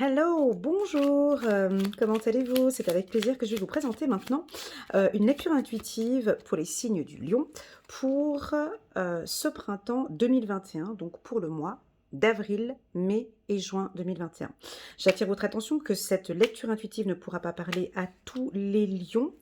Hello, bonjour, comment allez-vous? C'est avec plaisir que je vais vous présenter maintenant une lecture intuitive pour les signes du lion pour ce printemps 2021, donc pour le mois d'avril, mai et juin 2021. J'attire votre attention que cette lecture intuitive ne pourra pas parler à tous les lions.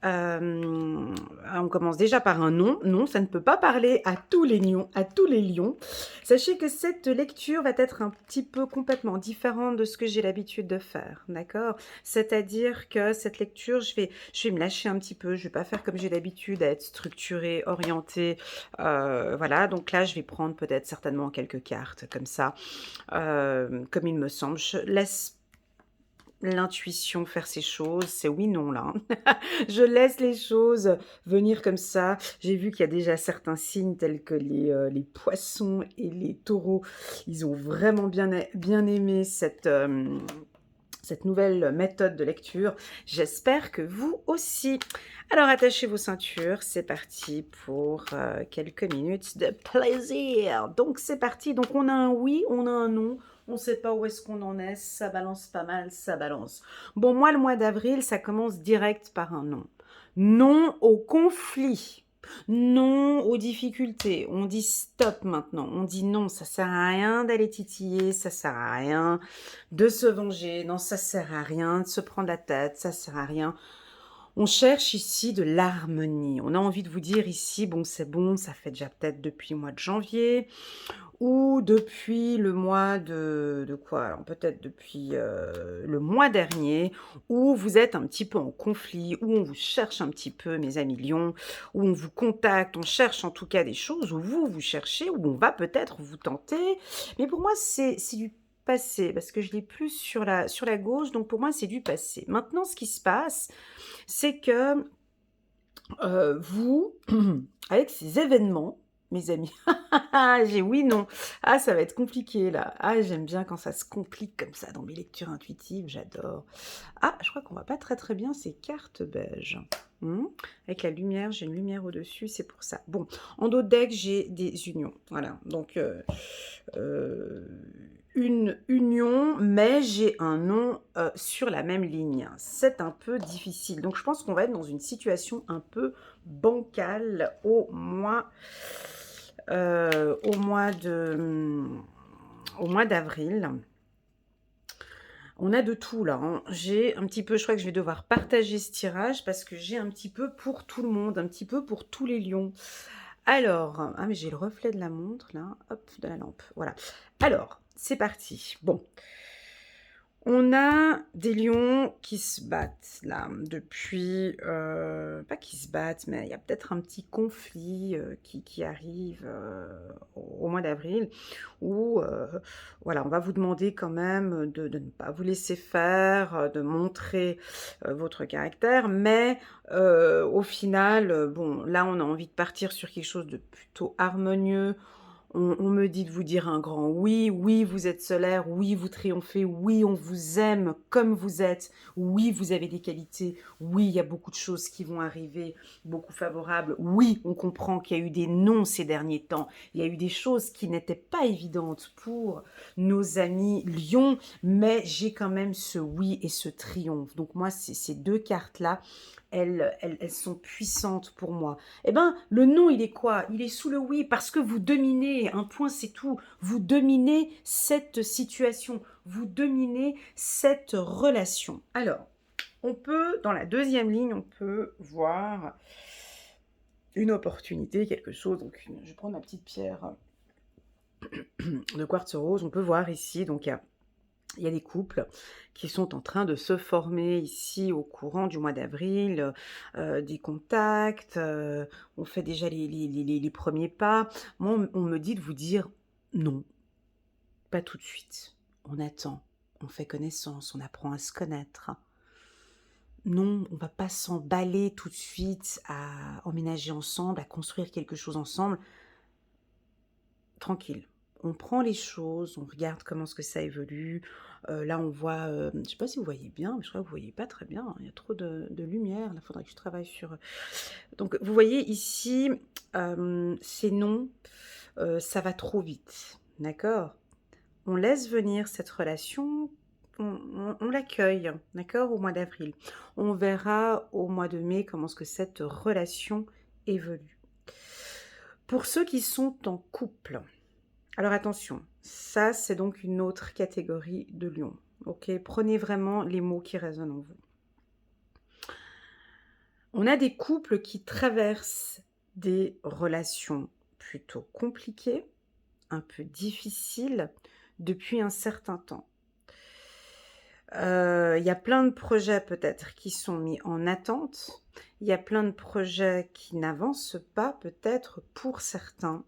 On commence déjà par un non. Non, ça ne peut pas parler à tous les lions, à tous les lions. Sachez que cette lecture va être un petit peu complètement différente de ce que j'ai l'habitude de faire, d'accord? C'est-à-dire que cette lecture, je vais me lâcher un petit peu, je vais pas faire comme j'ai l'habitude à être structurée, orientée, voilà. Donc là, je vais prendre peut-être certainement quelques cartes comme ça, comme il me semble. Je laisse l'intuition faire ses choses, c'est oui, non là, hein. Je laisse les choses venir comme ça. J'ai vu qu'il y a déjà certains signes tels que les poissons et les taureaux. Ils ont vraiment bien aimé cette nouvelle méthode de lecture. J'espère que vous aussi. Alors attachez vos ceintures, c'est parti pour quelques minutes de plaisir. Donc c'est parti, donc on a un oui, on a un non. On ne sait pas où est-ce qu'on en est, ça balance pas mal, ça balance. Bon, moi, le mois d'avril, ça commence direct par un non. Non au conflit. Non aux difficultés. On dit stop maintenant. On dit non, ça sert à rien d'aller titiller, ça sert à rien de se venger. Non, ça sert à rien de se prendre la tête, ça sert à rien. On cherche ici de l'harmonie. On a envie de vous dire ici, bon, ça fait déjà peut-être depuis le mois de janvier ou depuis le mois de quoi? Alors peut-être depuis, le mois dernier, où vous êtes un petit peu en conflit, où on vous cherche un petit peu, mes amis lions, où on vous contacte, on cherche en tout cas des choses, où vous cherchez, où on va peut-être vous tenter. Mais pour moi, c'est du passé, parce que je l'ai plus sur la gauche, donc pour moi, c'est du passé. Maintenant, ce qui se passe, c'est que, vous, avec ces événements, mes amis, j'ai oui, non. Ah, ça va être compliqué là. Ah, j'aime bien quand ça se complique comme ça dans mes lectures intuitives, j'adore. Ah, je crois qu'on voit pas très très bien ces cartes beige. Avec la lumière, j'ai une lumière au-dessus, c'est pour ça. Bon, en dos de deck, j'ai des unions. Voilà, donc euh, une union, mais j'ai un nom sur la même ligne. C'est un peu difficile. Donc je pense qu'on va être dans une situation un peu bancale au mois d'avril. On a de tout là, hein. J'ai un petit peu, je crois que je vais devoir partager ce tirage parce que j'ai un petit peu pour tout le monde, un petit peu pour tous les lions. Alors, ah mais j'ai le reflet de la montre là, hop, de la lampe, voilà. Alors, c'est parti. Bon, on a des lions qui se battent là depuis, pas qui se battent, mais il y a peut-être un petit conflit qui arrive au mois d'avril où voilà, on va vous demander quand même de ne pas vous laisser faire, de montrer votre caractère, mais au final, bon, là on a envie de partir sur quelque chose de plutôt harmonieux. On me dit de vous dire un grand oui, oui, vous êtes solaire, oui, vous triomphez, oui, on vous aime comme vous êtes, oui, vous avez des qualités, oui, il y a beaucoup de choses qui vont arriver, beaucoup favorables, oui, on comprend qu'il y a eu des non ces derniers temps, il y a eu des choses qui n'étaient pas évidentes pour nos amis lions, mais j'ai quand même ce oui et ce triomphe. Donc moi, ces deux cartes-là, elles sont puissantes pour moi. Eh ben, le non, il est quoi? Il est sous le oui, parce que vous dominez, un point c'est tout, vous dominez cette situation, vous dominez cette relation. Alors, on peut, dans la deuxième ligne, on peut voir une opportunité, quelque chose. Donc, je vais prendre ma petite pierre de quartz rose. On peut voir ici, donc il y a des couples qui sont en train de se former ici au courant du mois d'avril, des contacts, on fait déjà les premiers pas. Moi, on me dit de vous dire non, pas tout de suite. On attend, on fait connaissance, on apprend à se connaître. Non, on va pas s'emballer tout de suite à emménager ensemble, à construire quelque chose ensemble. Tranquille. On prend les choses, on regarde comment est-ce que ça évolue. Là, on voit, je ne sais pas si vous voyez bien, mais je crois que vous ne voyez pas très bien, hein. Il y a trop de lumière. Là, il faudrait que je travaille sur... Donc, vous voyez ici, c'est non, ça va trop vite. D'accord? On laisse venir cette relation on l'accueille, d'accord, au mois d'avril. On verra au mois de mai comment est-ce que cette relation évolue. Pour ceux qui sont en couple, alors attention, ça c'est donc une autre catégorie de lion. Ok, prenez vraiment les mots qui résonnent en vous. On a des couples qui traversent des relations plutôt compliquées, un peu difficiles, depuis un certain temps. Il y a plein de projets peut-être qui sont mis en attente. Il y a plein de projets qui n'avancent pas peut-être pour certains.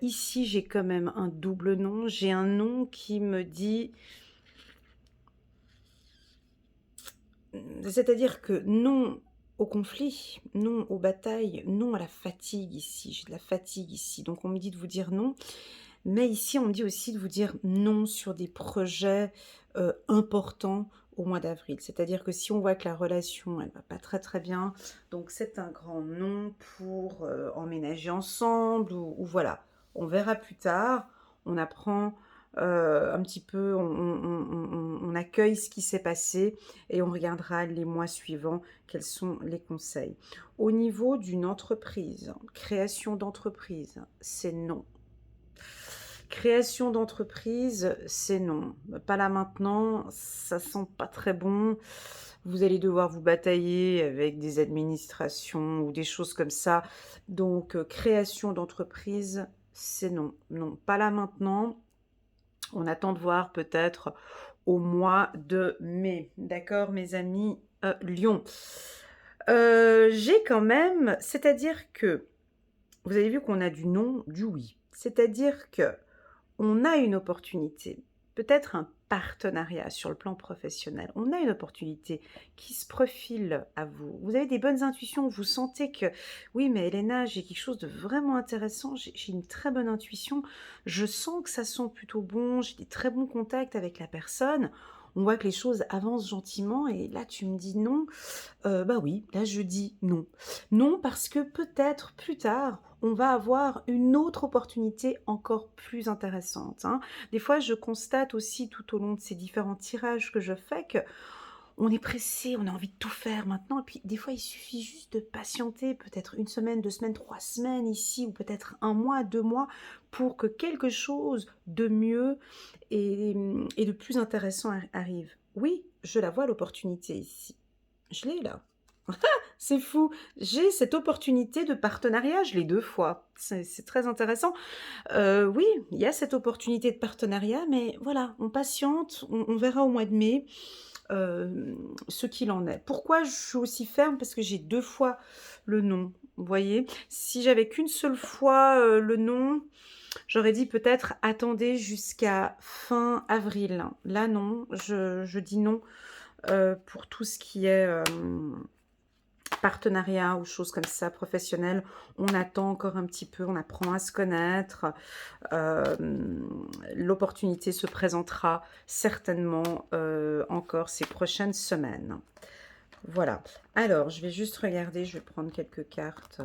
Ici, j'ai quand même un double nom. J'ai un nom qui me dit... C'est-à-dire que non au conflit, non aux batailles, non à la fatigue ici. J'ai de la fatigue ici. Donc on me dit de vous dire non. Mais ici, on me dit aussi de vous dire non sur des projets importants au mois d'avril. C'est-à-dire que si on voit que la relation, elle va pas très très bien, donc c'est un grand non pour emménager ensemble ou voilà. On verra plus tard, on apprend un petit peu, on accueille ce qui s'est passé et on regardera les mois suivants quels sont les conseils. Au niveau d'une entreprise, création d'entreprise, c'est non. Création d'entreprise, c'est non. Pas là maintenant, ça sent pas très bon. Vous allez devoir vous batailler avec des administrations ou des choses comme ça. Donc, création d'entreprise, c'est non. Non, pas là maintenant. On attend de voir peut-être au mois de mai. D'accord, mes amis Lion. J'ai quand même, c'est-à-dire que, vous avez vu qu'on a du non, du oui. C'est-à-dire que on a une opportunité, peut-être un partenariat sur le plan professionnel. On a une opportunité qui se profile à vous. Vous avez des bonnes intuitions, vous sentez que oui, mais Elena, j'ai quelque chose de vraiment intéressant, j'ai une très bonne intuition, je sens que ça sent plutôt bon, j'ai des très bons contacts avec la personne. On voit que les choses avancent gentiment et là tu me dis non. Bah oui, là je dis non. Non parce que peut-être plus tard, on va avoir une autre opportunité encore plus intéressante, hein. Des fois, je constate aussi tout au long de ces différents tirages que je fais que on est pressé, on a envie de tout faire maintenant et puis des fois, il suffit juste de patienter peut-être 1 semaine, 2 semaines, 3 semaines ici ou peut-être 1 mois, 2 mois pour que quelque chose de mieux et de plus intéressant arrive. Oui, je la vois l'opportunité ici. Je l'ai là. C'est fou. J'ai cette opportunité de partenariat, je l'ai 2 fois. C'est très intéressant. Oui, il y a cette opportunité de partenariat, mais voilà, on patiente, on verra au mois de mai, ce qu'il en est. Pourquoi je suis aussi ferme? Parce que j'ai 2 fois le non, vous voyez? Si j'avais qu'une seule fois, le non, j'aurais dit peut-être attendez jusqu'à fin avril. Là non, je dis non, pour tout ce qui est, partenariat ou choses comme ça, professionnelles. On attend encore un petit peu, on apprend à se connaître. L'opportunité se présentera certainement encore ces prochaines semaines. Voilà. Alors, je vais juste regarder, je vais prendre quelques cartes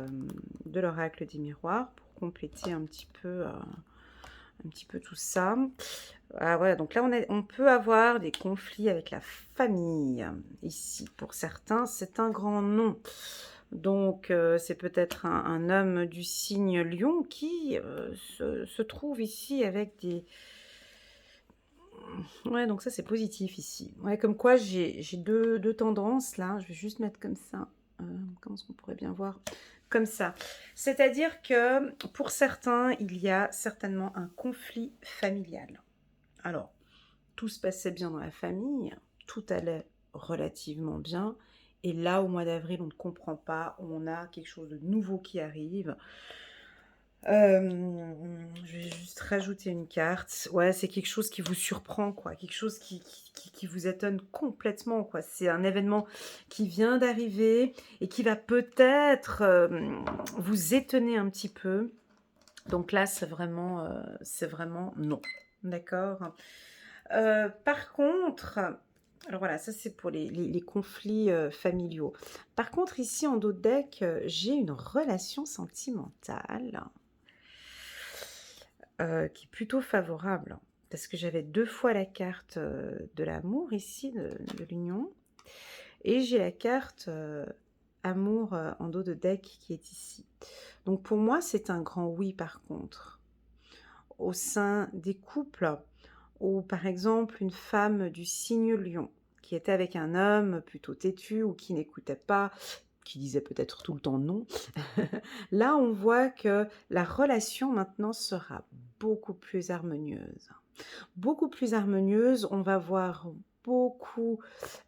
de l'oracle des miroirs pour compléter un petit peu tout ça. Ah ouais, donc là, on peut avoir des conflits avec la famille. Ici, pour certains, c'est un grand non. Donc, c'est peut-être un homme du signe lion qui se trouve ici avec des... Ouais, donc ça, c'est positif ici. Ouais, comme quoi, j'ai deux tendances, là. Je vais juste mettre comme ça. Comment est-ce qu'on pourrait bien voir? Comme ça. C'est-à-dire que, pour certains, il y a certainement un conflit familial. Alors, tout se passait bien dans la famille, tout allait relativement bien. Et là, au mois d'avril, on ne comprend pas, on a quelque chose de nouveau qui arrive. Je vais juste rajouter une carte. Ouais, c'est quelque chose qui vous surprend, quoi. Quelque chose qui vous étonne complètement, quoi. C'est un événement qui vient d'arriver et qui va peut-être vous étonner un petit peu. Donc là, c'est vraiment non. D'accord? Par contre, alors voilà, ça c'est pour les conflits familiaux. Par contre, ici en dos de deck, j'ai une relation sentimentale qui est plutôt favorable. parce que j'avais 2 fois la carte, de l'amour ici, de l'union et j'ai la carte, amour, en dos de deck qui est ici. Donc pour moi, c'est un grand oui par contre. Au sein des couples où, par exemple, une femme du signe lion qui était avec un homme plutôt têtu ou qui n'écoutait pas, qui disait peut-être tout le temps non, là on voit que la relation maintenant sera beaucoup plus harmonieuse. Beaucoup plus harmonieuse, on va voir beaucoup,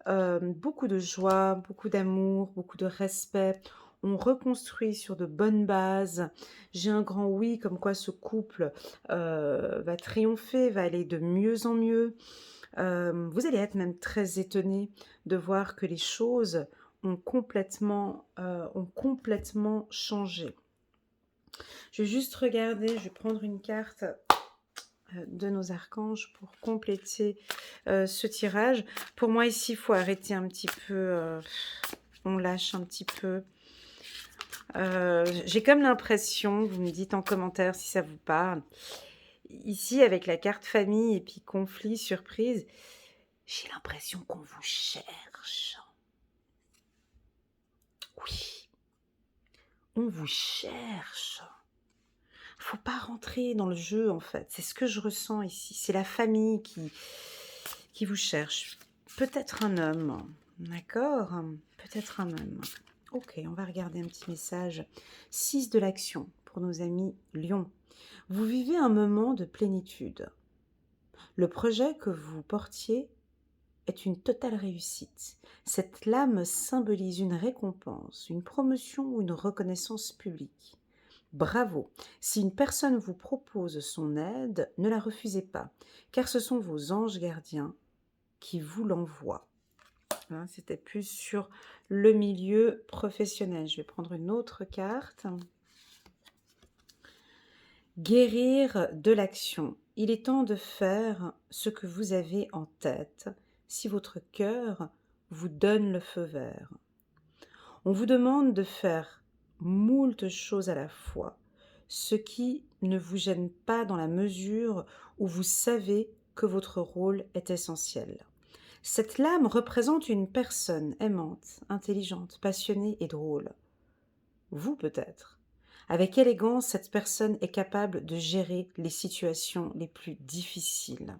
beaucoup de joie, beaucoup d'amour, beaucoup de respect. On reconstruit sur de bonnes bases. J'ai un grand oui, comme quoi ce couple va triompher, va aller de mieux en mieux. Vous allez être même très étonné de voir que les choses ont complètement changé. Je vais juste regarder, je vais prendre une carte de nos archanges pour compléter ce tirage. Pour moi ici, il faut arrêter un petit peu, on lâche un petit peu. J'ai comme l'impression, vous me dites en commentaire si ça vous parle, ici avec la carte famille et puis conflit, surprise, j'ai l'impression qu'on vous cherche. Oui, on vous cherche. Faut pas rentrer dans le jeu en fait, c'est ce que je ressens ici, c'est la famille qui vous cherche. Peut-être un homme, d'accord? Peut-être un homme. Ok, on va regarder un petit message. 6 de l'action pour nos amis Lion. Vous vivez un moment de plénitude. Le projet que vous portiez est une totale réussite. Cette lame symbolise une récompense, une promotion ou une reconnaissance publique. Bravo! Si une personne vous propose son aide, ne la refusez pas, car ce sont vos anges gardiens qui vous l'envoient. Hein, c'était plus sur le milieu professionnel. Je vais prendre une autre carte. Guérir de l'action. Il est temps de faire ce que vous avez en tête si votre cœur vous donne le feu vert. On vous demande de faire moult choses à la fois, ce qui ne vous gêne pas dans la mesure où vous savez que votre rôle est essentiel. Cette lame représente une personne aimante, intelligente, passionnée et drôle. Vous peut-être. Avec élégance, cette personne est capable de gérer les situations les plus difficiles.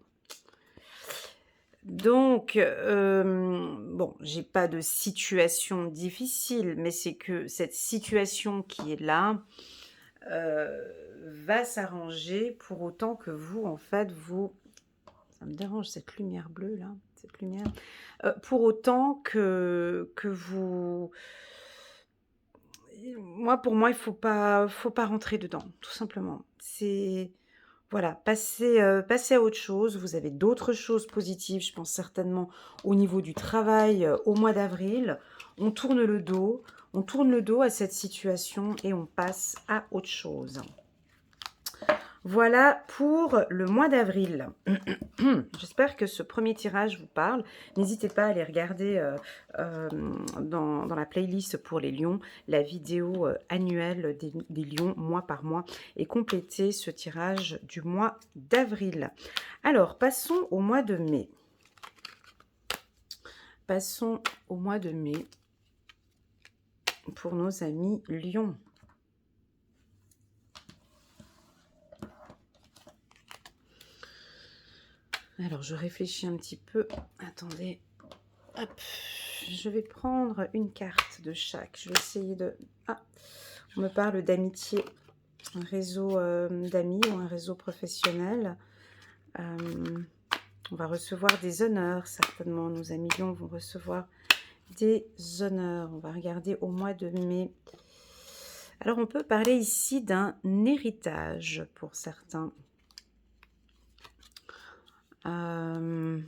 Donc, bon, j'ai pas de situation difficile, mais c'est que cette situation qui est là va s'arranger pour autant que vous, en fait, ça me dérange cette lumière bleue là, cette lumière. Pour autant que vous, pour moi, faut pas rentrer dedans, tout simplement. C'est voilà, passez à autre chose. Vous avez d'autres choses positives, je pense certainement au niveau du travail, au mois d'avril. On tourne le dos à cette situation et on passe à autre chose. Voilà pour le mois d'avril. J'espère que ce premier tirage vous parle. N'hésitez pas à aller regarder dans la playlist pour les lions, la vidéo annuelle des lions mois par mois et compléter ce tirage du mois d'avril. Alors, passons au mois de mai. Passons au mois de mai pour nos amis lions. Alors, je réfléchis un petit peu. Attendez. Hop. Je vais prendre une carte de chaque. Je vais essayer de... Ah, on me parle d'amitié. Un réseau d'amis ou un réseau professionnel. On va recevoir des honneurs, certainement. Nos amis lions vont recevoir des honneurs. On va regarder au mois de mai. Alors, on peut parler ici d'un héritage pour certains. D'un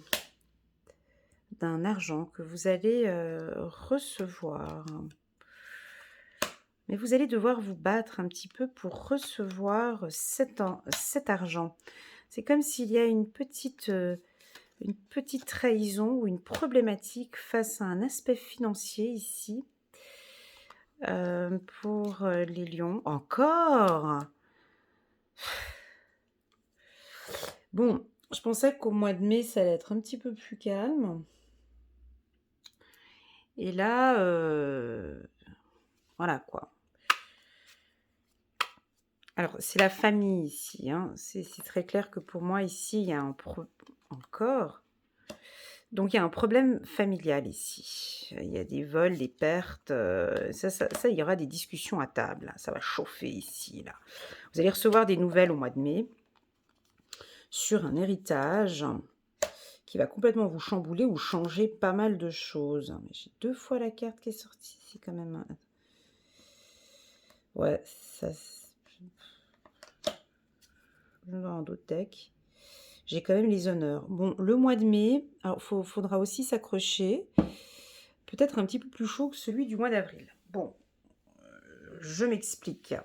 argent que vous allez recevoir. Mais vous allez devoir vous battre un petit peu pour recevoir cet argent. C'est comme s'il y a une petite trahison ou une problématique face à un aspect financier ici. Pour les lions. Encore! Bon, Je pensais qu'au mois de mai, ça allait être un petit peu plus calme. Et là, voilà quoi. Alors, c'est la famille ici, hein. C'est très clair que pour moi, ici, il y a encore. Donc, il y a un problème familial ici. Il y a des vols, des pertes. Ça, il y aura des discussions à table. Ça va chauffer ici, là. Vous allez recevoir des nouvelles au mois de mai sur un héritage qui va complètement vous chambouler ou changer pas mal de choses. Mais j'ai 2 fois la carte qui est sortie, c'est quand même ouais, ça je dans d'autres decks. J'ai quand même les honneurs. Bon, le mois de mai, alors faudra aussi s'accrocher. Peut-être un petit peu plus chaud que celui du mois d'avril. Bon, je m'explique.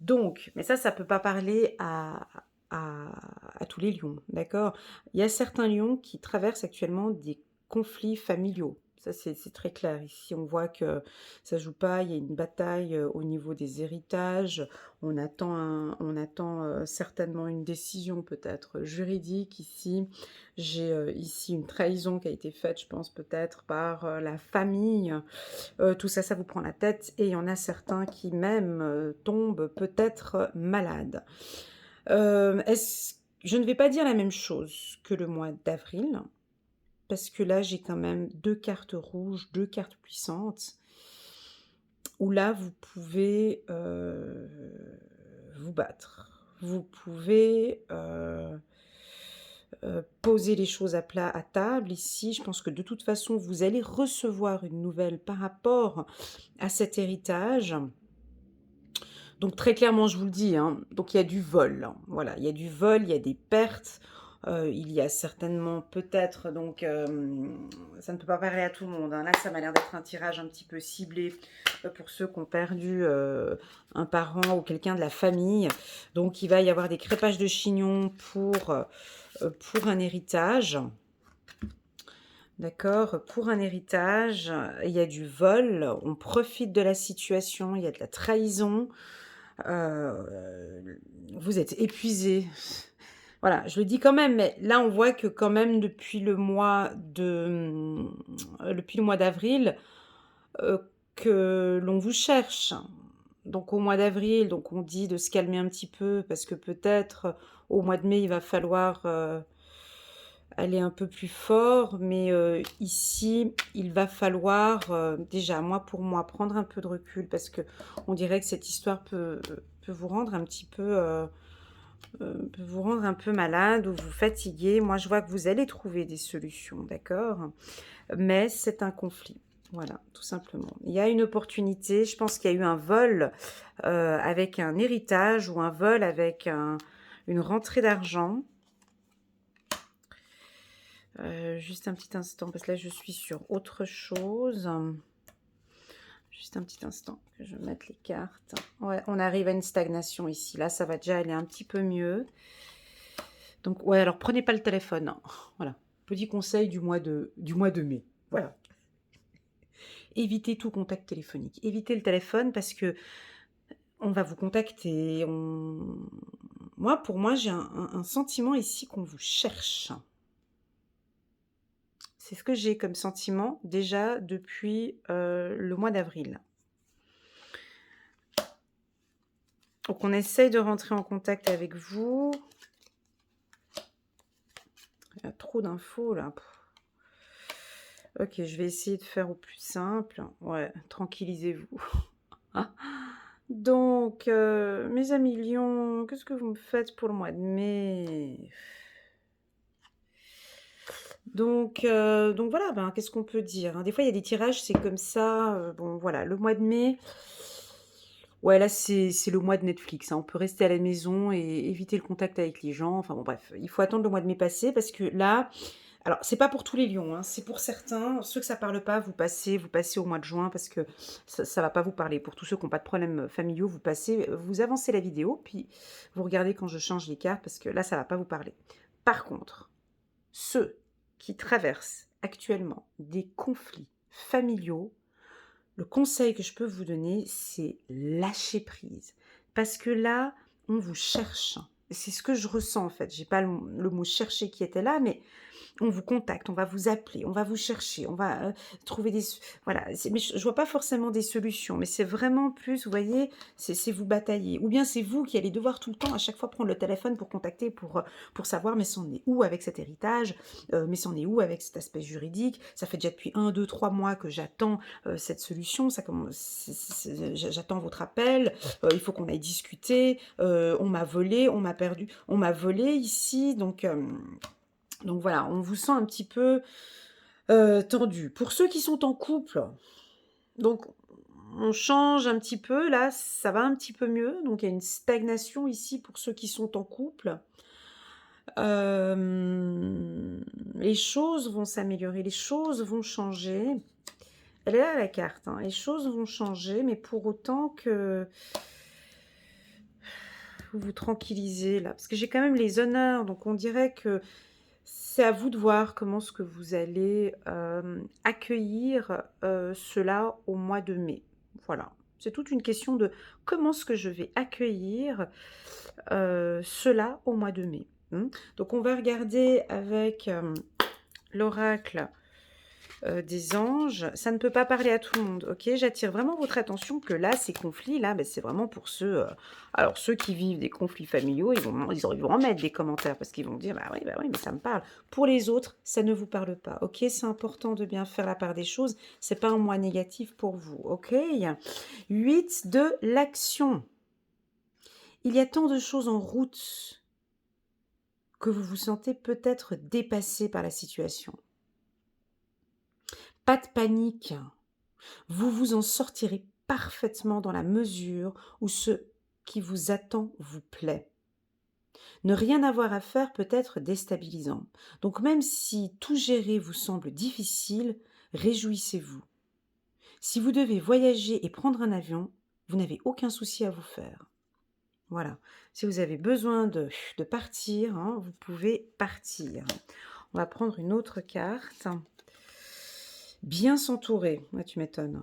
Donc, mais ça peut pas parler à tous les lions, d'accord? Il y a certains lions qui traversent actuellement des conflits familiaux. Ça, c'est très clair. Ici, on voit que ça joue pas. Il y a une bataille au niveau des héritages. On attend certainement une décision peut-être juridique ici. J'ai ici une trahison qui a été faite, je pense peut-être par la famille. Tout ça, ça vous prend la tête et il y en a certains qui même tombent peut-être malades. Je ne vais pas dire la même chose que le mois d'avril, parce que là, j'ai quand même 2 cartes rouges, 2 cartes puissantes, où là, vous pouvez vous battre. Vous pouvez poser les choses à plat à table. Ici, je pense que de toute façon, vous allez recevoir une nouvelle par rapport à cet héritage. Donc très clairement, je vous le dis, hein, donc il y a du vol, hein, voilà, il y a du vol, il y a des pertes, il y a certainement peut-être donc ça ne peut pas parler à tout le monde, hein. Là, ça m'a l'air d'être un tirage un petit peu ciblé, pour ceux qui ont perdu, un parent ou quelqu'un de la famille. Donc il va y avoir des crépages de chignons pour un héritage. D'accord? Pour un héritage, il y a du vol, on profite de la situation, il y a de la trahison. Vous êtes épuisé. Voilà, je le dis quand même, mais là, on voit que quand même depuis le mois d'avril, que l'on vous cherche. Donc au mois d'avril, donc on dit de se calmer un petit peu parce que peut-être au mois de mai, il va falloir aller un peu plus fort, mais ici, il va falloir déjà, pour moi, prendre un peu de recul parce que on dirait que cette histoire peut vous rendre un petit peu, peut vous rendre un peu malade ou vous fatiguer. Moi, je vois que vous allez trouver des solutions, d'accord? Mais c'est un conflit. Voilà, tout simplement. Il y a une opportunité. Je pense qu'il y a eu un vol avec un héritage ou un vol avec une rentrée d'argent. Juste un petit instant, parce que là, je suis sur autre chose. Juste un petit instant, que je mette les cartes. Ouais, on arrive à une stagnation ici. Là, ça va déjà aller un petit peu mieux. Donc, ouais, alors prenez pas le téléphone, hein. Voilà. Petit conseil du mois de mai. Voilà. Évitez tout contact téléphonique. Évitez le téléphone parce que on va vous contacter. Pour moi, j'ai un sentiment ici qu'on vous cherche. C'est ce que j'ai comme sentiment déjà depuis le mois d'avril. Donc on essaye de rentrer en contact avec vous. Il y a trop d'infos là. Ok, je vais essayer de faire au plus simple. Ouais, tranquillisez-vous. Donc, mes amis lions, qu'est-ce que vous me faites pour le mois de mai? Donc voilà, ben, qu'est-ce qu'on peut dire, hein? Des fois, il y a des tirages, c'est comme ça. Bon, voilà, le mois de mai, ouais, là, c'est le mois de Netflix, hein. On peut rester à la maison et éviter le contact avec les gens. Enfin bon, bref, il faut attendre le mois de mai passé parce que là, alors c'est pas pour tous les lions, hein, c'est pour certains. Ceux que ça parle pas, vous passez au mois de juin parce que ça va pas vous parler. Pour tous ceux qui n'ont pas de problèmes familiaux, vous avancez la vidéo, puis vous regardez quand je change les cartes parce que là, ça va pas vous parler. Par contre, ceux qui traversent actuellement des conflits familiaux, le conseil que je peux vous donner, c'est lâcher prise. Parce que là, on vous cherche. c'est ce que je ressens en fait. J'ai pas le mot chercher qui était là, mais on vous contacte, on va vous appeler, on va vous chercher, on va, trouver des s voilà, mais je vois pas forcément des solutions, mais c'est vraiment plus, vous voyez, c'est vous batailler ou bien c'est vous qui allez devoir tout le temps à chaque fois prendre le téléphone pour contacter, pour savoir: «Mais c'en est où avec cet héritage? Mais c'en est où avec cet aspect juridique? Ça fait déjà depuis 1, 2, 3 mois que j'attends, cette solution, ça commence j'attends votre appel, il faut qu'on aille discuter, on m'a volé, on m'a perdu, on m'a volé ici», donc voilà, on vous sent un petit peu, tendu. Pour ceux qui sont en couple, donc on change un petit peu, là, ça va un petit peu mieux, donc il y a une stagnation ici pour ceux qui sont en couple. Les choses vont s'améliorer, les choses vont changer. Elle est là la carte, hein, les choses vont changer, mais pour autant que vous vous tranquillisez là, parce que j'ai quand même les honneurs, donc on dirait que c'est à vous de voir comment est-ce que vous allez, accueillir, cela au mois de mai. Voilà. C'est toute une question de comment est-ce que je vais accueillir, cela au mois de mai, mmh. Donc on va regarder avec, l'oracle des anges, ça ne peut pas parler à tout le monde, OK? J'attire vraiment votre attention que là, ces conflits-là, c'est vraiment pour ceux, alors ceux qui vivent des conflits familiaux, ils vont en mettre des commentaires parce qu'ils vont dire: bah oui, mais ça me parle». Pour les autres, ça ne vous parle pas, OK? C'est important de bien faire la part des choses, c'est pas un mois négatif pour vous, OK? 8 de l'action. Il y a tant de choses en route que vous vous sentez peut-être dépassé par la situation. Pas de panique. Vous vous en sortirez parfaitement dans la mesure où ce qui vous attend vous plaît. Ne rien avoir à faire peut être déstabilisant. Donc même si tout gérer vous semble difficile, réjouissez-vous. Si vous devez voyager et prendre un avion, vous n'avez aucun souci à vous faire. Voilà. Si vous avez besoin de partir, hein, vous pouvez partir. On va prendre une autre carte. Bien s'entourer. Ouais, tu m'étonnes.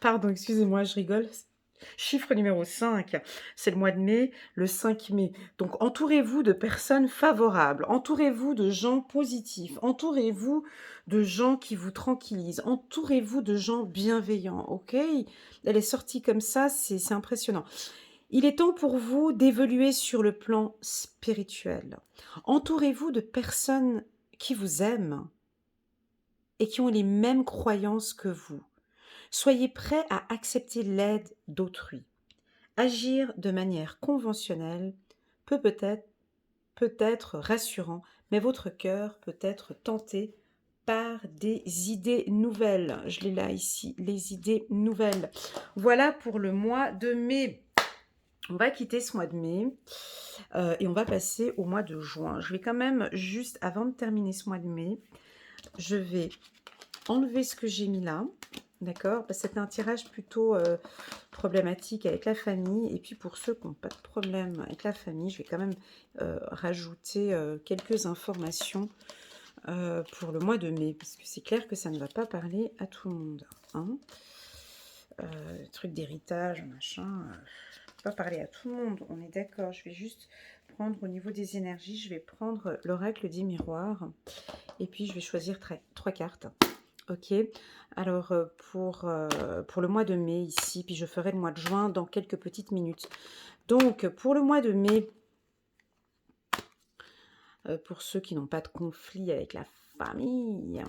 Pardon, excusez-moi, je rigole. Chiffre numéro 5, c'est le mois de mai, le 5 mai. Donc entourez-vous de personnes favorables, entourez-vous de gens positifs, entourez-vous de gens qui vous tranquillisent, entourez-vous de gens bienveillants, OK? Elle est sortie comme ça, c'est impressionnant. Il est temps pour vous d'évoluer sur le plan spirituel. Entourez-vous de personnes qui vous aiment et qui ont les mêmes croyances que vous. Soyez prêt à accepter l'aide d'autrui. Agir de manière conventionnelle peut être rassurant, mais votre cœur peut être tenté par des idées nouvelles. Je l'ai là ici, les idées nouvelles. Voilà pour le mois de mai. On va quitter ce mois de mai et on va passer au mois de juin. Je vais quand même, juste avant de terminer ce mois de mai, je vais enlever ce que j'ai mis là. D'accord? Parce que c'était un tirage plutôt problématique avec la famille. Et puis pour ceux qui n'ont pas de problème avec la famille, je vais quand même rajouter quelques informations pour le mois de mai. Parce que c'est clair que ça ne va pas parler à tout le monde, hein. Truc d'héritage, machin, pas parler à tout le monde, on est d'accord. Je vais juste prendre au niveau des énergies, je vais prendre l'oracle des miroirs. Et puis je vais choisir 3 cartes. OK. Alors, pour le mois de mai ici, puis je ferai le mois de juin dans quelques petites minutes. Donc pour le mois de mai, pour ceux qui n'ont pas de conflit avec la famille,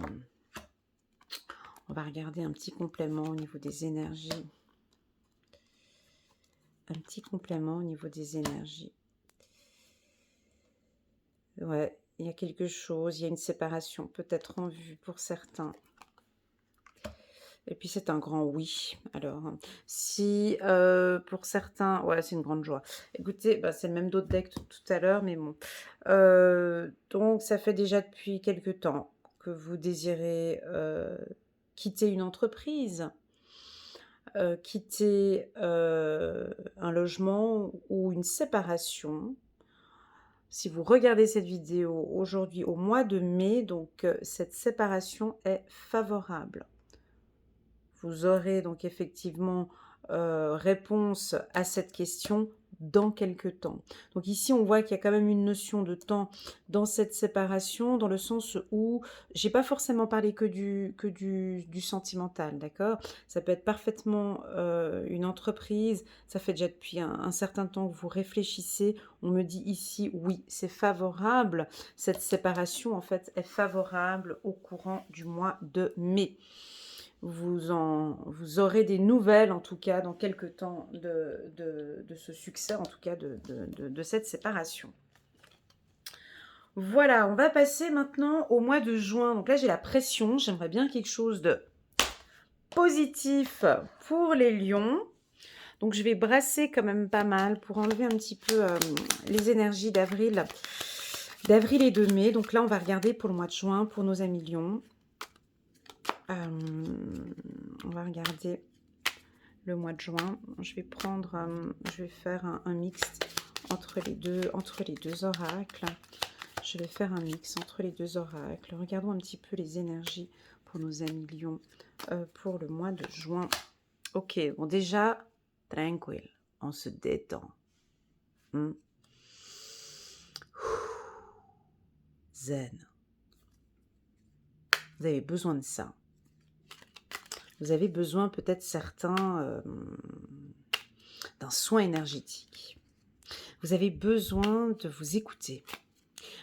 on va regarder un petit complément au niveau des énergies. Un petit complément au niveau des énergies. Ouais, il y a quelque chose, il y a une séparation peut-être en vue pour certains. Et puis c'est un grand oui. Alors, si pour certains, ouais, c'est une grande joie. Écoutez, bah, c'est le même dos de deck tout à l'heure, mais bon. Donc ça fait déjà depuis quelque temps que vous désirez quitter une entreprise, quitter un logement ou une séparation. Si vous regardez cette vidéo aujourd'hui au mois de mai, donc cette séparation est favorable. Vous aurez donc effectivement réponse à cette question dans quelque temps. Donc ici, on voit qu'il y a quand même une notion de temps dans cette séparation, dans le sens où j'ai pas forcément parlé que du sentimental, d'accord? Ça peut être parfaitement une entreprise, ça fait déjà depuis un certain temps que vous réfléchissez. On me dit ici, oui, c'est favorable. Cette séparation, en fait, est favorable au courant du mois de mai. Vous aurez des nouvelles, en tout cas, dans quelques temps de ce succès, en tout cas de cette séparation. Voilà, on va passer maintenant au mois de juin. Donc là, j'ai la pression. J'aimerais bien quelque chose de positif pour les lions. Donc, je vais brasser quand même pas mal pour enlever un petit peu les énergies d'avril et de mai. Donc là, on va regarder pour le mois de juin, pour nos amis lions. On va regarder le mois de juin. Je vais faire un mix entre les deux oracles. Je vais faire un mix entre les deux oracles. Regardons un petit peu les énergies pour nos amis lions pour le mois de juin. Ok, bon déjà, tranquille, on se détend. Zen. Vous avez besoin de ça. Vous avez besoin peut-être certains d'un soin énergétique. Vous avez besoin de vous écouter.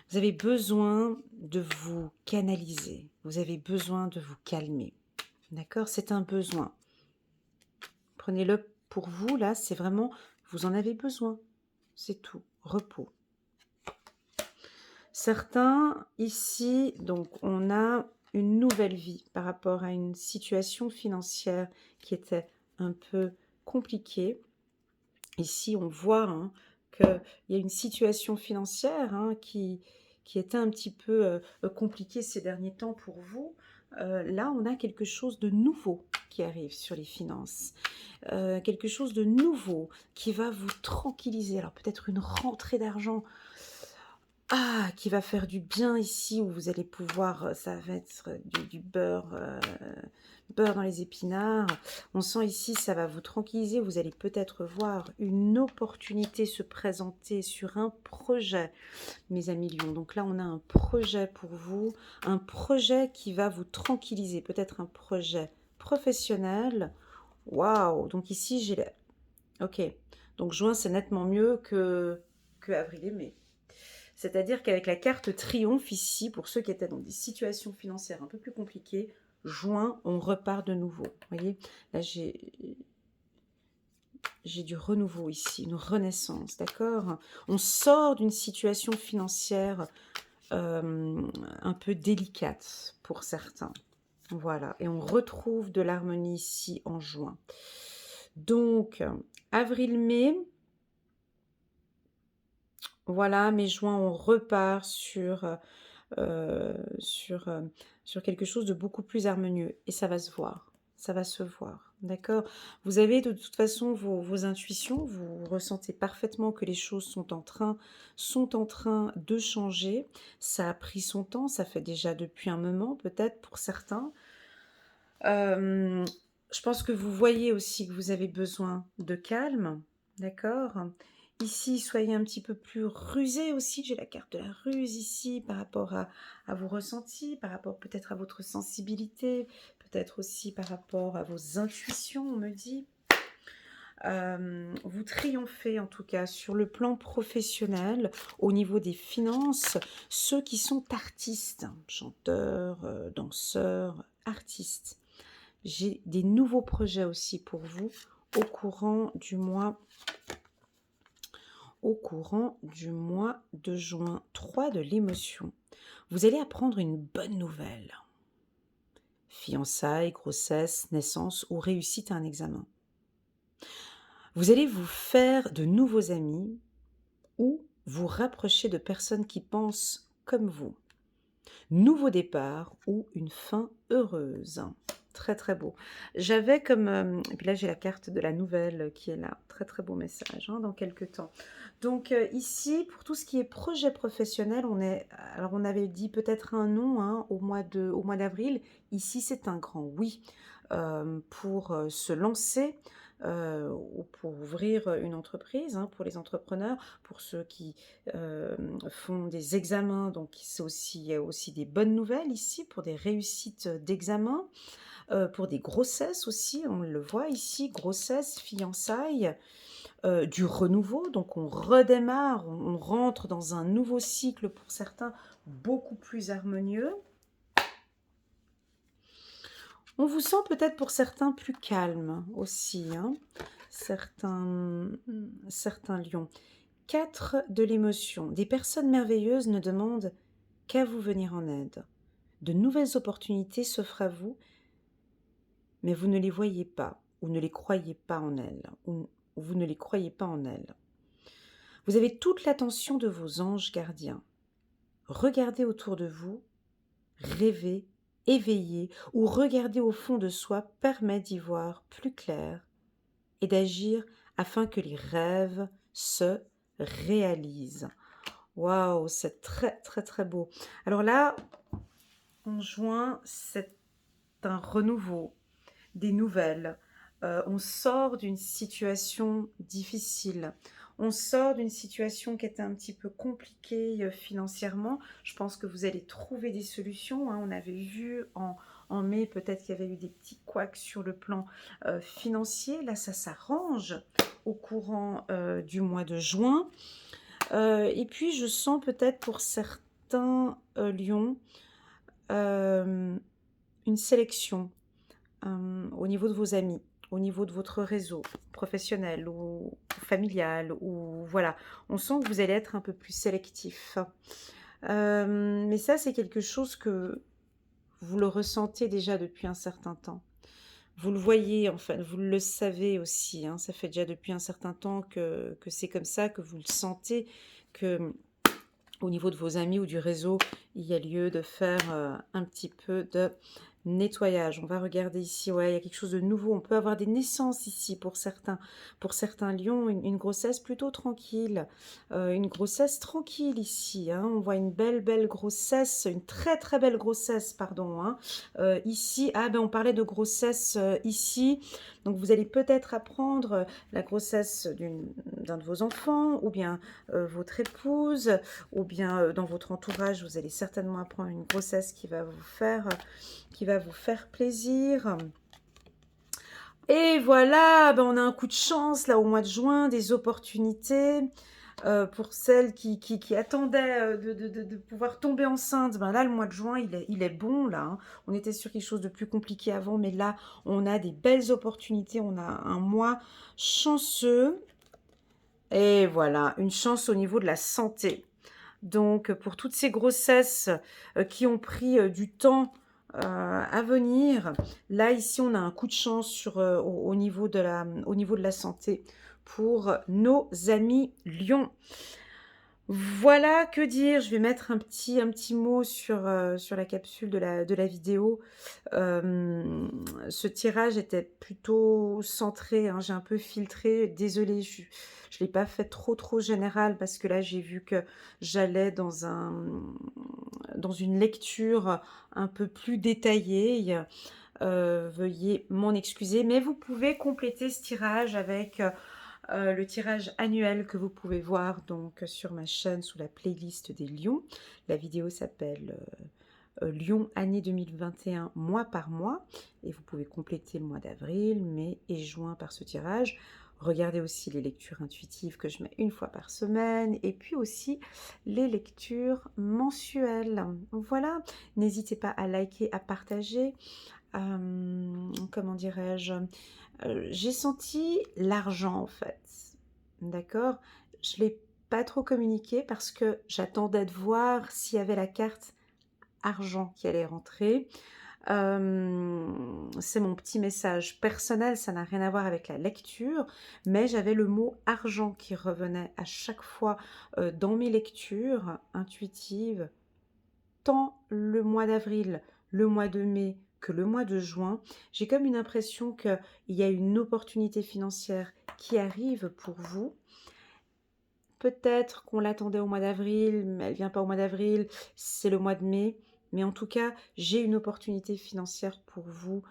Vous avez besoin de vous canaliser. Vous avez besoin de vous calmer. D'accord? C'est un besoin. Prenez-le pour vous, là, c'est vraiment, vous en avez besoin. C'est tout. Repos. Certains, ici, donc, on a une nouvelle vie par rapport à une situation financière qui était un peu compliquée. Ici, on voit qu'il y a une situation financière qui était un petit peu compliquée ces derniers temps pour vous. Là, on a quelque chose de nouveau qui arrive sur les finances. Quelque chose de nouveau qui va vous tranquilliser. Alors, peut-être une rentrée d'argent qui va faire du bien ici, où vous allez pouvoir, ça va être du beurre, beurre dans les épinards. On sent ici, ça va vous tranquilliser. Vous allez peut-être voir une opportunité se présenter sur un projet, mes amis lions. Donc là, on a un projet pour vous, un projet qui va vous tranquilliser. Peut-être un projet professionnel. Waouh! Donc ici, j'ai... Ok. Donc juin, c'est nettement mieux que avril et mai. C'est-à-dire qu'avec la carte triomphe ici, pour ceux qui étaient dans des situations financières un peu plus compliquées, juin, on repart de nouveau. Vous voyez, là j'ai du renouveau ici, une renaissance, d'accord? On sort d'une situation financière un peu délicate pour certains. Voilà, et on retrouve de l'harmonie ici en juin. Donc, avril-mai, voilà, mais juin, on repart sur quelque chose de beaucoup plus harmonieux. Et ça va se voir. Ça va se voir. D'accord? Vous avez de toute façon vos intuitions. Vous ressentez parfaitement que les choses sont en train de changer. Ça a pris son temps. Ça fait déjà depuis un moment, peut-être pour certains. Je pense que vous voyez aussi que vous avez besoin de calme. D'accord? Ici, soyez un petit peu plus rusé aussi. J'ai la carte de la ruse ici par rapport à vos ressentis, par rapport peut-être à votre sensibilité, peut-être aussi par rapport à vos intuitions, on me dit. Vous triomphez en tout cas sur le plan professionnel, au niveau des finances, ceux qui sont artistes, chanteurs, danseurs, artistes. J'ai des nouveaux projets aussi pour vous au courant du mois de juin. 3 de l'émotion. Vous allez apprendre une bonne nouvelle. Fiançailles, grossesse, naissance ou réussite à un examen. Vous allez vous faire de nouveaux amis ou vous rapprocher de personnes qui pensent comme vous. Nouveau départ ou une fin heureuse. Très très beau. J'avais comme... et puis là j'ai la carte de la nouvelle qui est là. Très très beau message dans quelques temps. Donc ici, pour tout ce qui est projet professionnel, alors on avait dit peut-être un non au mois d'avril. Ici c'est un grand oui pour se lancer ou pour ouvrir une entreprise, hein, pour les entrepreneurs, pour ceux qui font des examens. Donc il y a aussi des bonnes nouvelles ici pour des réussites d'examen, pour des grossesses aussi, on le voit ici, grossesse, fiançailles, du renouveau. Donc on redémarre, on rentre dans un nouveau cycle pour certains, beaucoup plus harmonieux. On vous sent peut-être pour certains plus calme aussi, hein, certains lions. 4 de l'émotion. Des personnes merveilleuses ne demandent qu'à vous venir en aide. De nouvelles opportunités s'offrent à vous, mais vous ne les voyez pas ou ne les croyez pas en elles. Ou vous ne les croyez pas en elles. Vous avez toute l'attention de vos anges gardiens. Regardez autour de vous, rêvez, éveillez ou regardez au fond de soi permet d'y voir plus clair et d'agir afin que les rêves se réalisent. Waouh, c'est très très très beau. Alors là, en juin, c'est un renouveau, des nouvelles. On sort d'une situation difficile. On sort d'une situation qui était un petit peu compliquée financièrement. Je pense que vous allez trouver des solutions, hein. On avait vu en mai, peut-être qu'il y avait eu des petits couacs sur le plan financier. Là, ça s'arrange au courant du mois de juin. Et puis, je sens peut-être pour certains lions une sélection au niveau de vos amis, au niveau de votre réseau professionnel ou familial, ou voilà. On sent que vous allez être un peu plus sélectif. Mais ça, c'est quelque chose que vous le ressentez déjà depuis un certain temps. Vous le voyez, enfin, vous le savez aussi, hein, ça fait déjà depuis un certain temps que c'est comme ça, que vous le sentez, que au niveau de vos amis ou du réseau, il y a lieu de faire un petit peu de nettoyage. On va regarder ici, ouais, il y a quelque chose de nouveau. On peut avoir des naissances ici pour certains lions, une grossesse plutôt tranquille, une grossesse tranquille ici, hein. On voit une belle grossesse, une très très belle grossesse, pardon, hein. Ici, ah ben on parlait de grossesse ici, donc vous allez peut-être apprendre la grossesse d'un de vos enfants, ou bien votre épouse, ou bien dans votre entourage, vous allez certainement apprendre une grossesse qui va vous faire plaisir. Et voilà, ben on a un coup de chance là au mois de juin, des opportunités pour celles qui attendaient de pouvoir tomber enceinte. Ben là, le mois de juin, il est bon là, hein. On était sur quelque chose de plus compliqué avant, mais là, on a des belles opportunités. On a un mois chanceux. Et voilà, une chance au niveau de la santé. Donc, pour toutes ces grossesses qui ont pris du temps à venir, là, ici, on a un coup de chance au niveau de la santé pour nos amis lions. Voilà, que dire? Je vais mettre un petit mot sur la capsule de la vidéo. Ce tirage était plutôt centré, hein, j'ai un peu filtré. Désolée, je ne l'ai pas fait trop général parce que là, j'ai vu que j'allais dans une lecture un peu plus détaillée. Veuillez m'en excuser, mais vous pouvez compléter ce tirage avec le tirage annuel que vous pouvez voir donc sur ma chaîne sous la playlist des lions. La vidéo s'appelle Lion année 2021 mois par mois, et vous pouvez compléter le mois d'avril, mai et juin par ce tirage. Regardez aussi les lectures intuitives que je mets une fois par semaine, et puis aussi les lectures mensuelles. Voilà, n'hésitez pas à liker, à partager. Comment dirais-je, j'ai senti l'argent en fait, d'accord. Je ne l'ai pas trop communiqué parce que j'attendais de voir s'il y avait la carte argent qui allait rentrer. C'est mon petit message personnel, ça n'a rien à voir avec la lecture, mais j'avais le mot argent qui revenait à chaque fois dans mes lectures intuitives, tant le mois d'avril, le mois de mai que le mois de juin. J'ai comme une impression qu'il y a une opportunité financière qui arrive pour vous. Peut-être qu'on l'attendait au mois d'avril, mais elle ne vient pas au mois d'avril, c'est le mois de mai. Mais en tout cas, j'ai une opportunité financière pour vous,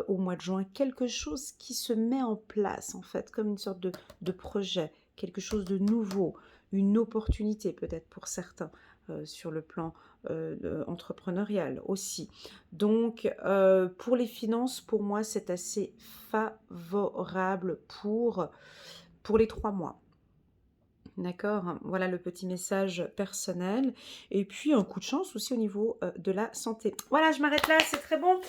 au mois de juin. Quelque chose qui se met en place, en fait, comme une sorte de projet, quelque chose de nouveau, une opportunité peut-être pour certains, sur le plan, entrepreneurial aussi. Donc, pour les finances, pour moi, c'est assez favorable pour les 3 mois. D'accord? Voilà le petit message personnel et puis un coup de chance aussi au niveau, de la santé. Voilà, je m'arrête là, c'est très bon.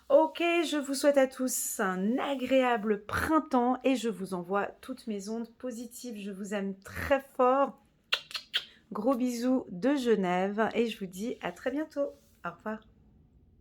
OK, je vous souhaite à tous un agréable printemps et je vous envoie toutes mes ondes positives. Je vous aime très fort. Gros bisous de Genève et je vous dis à très bientôt. Au revoir.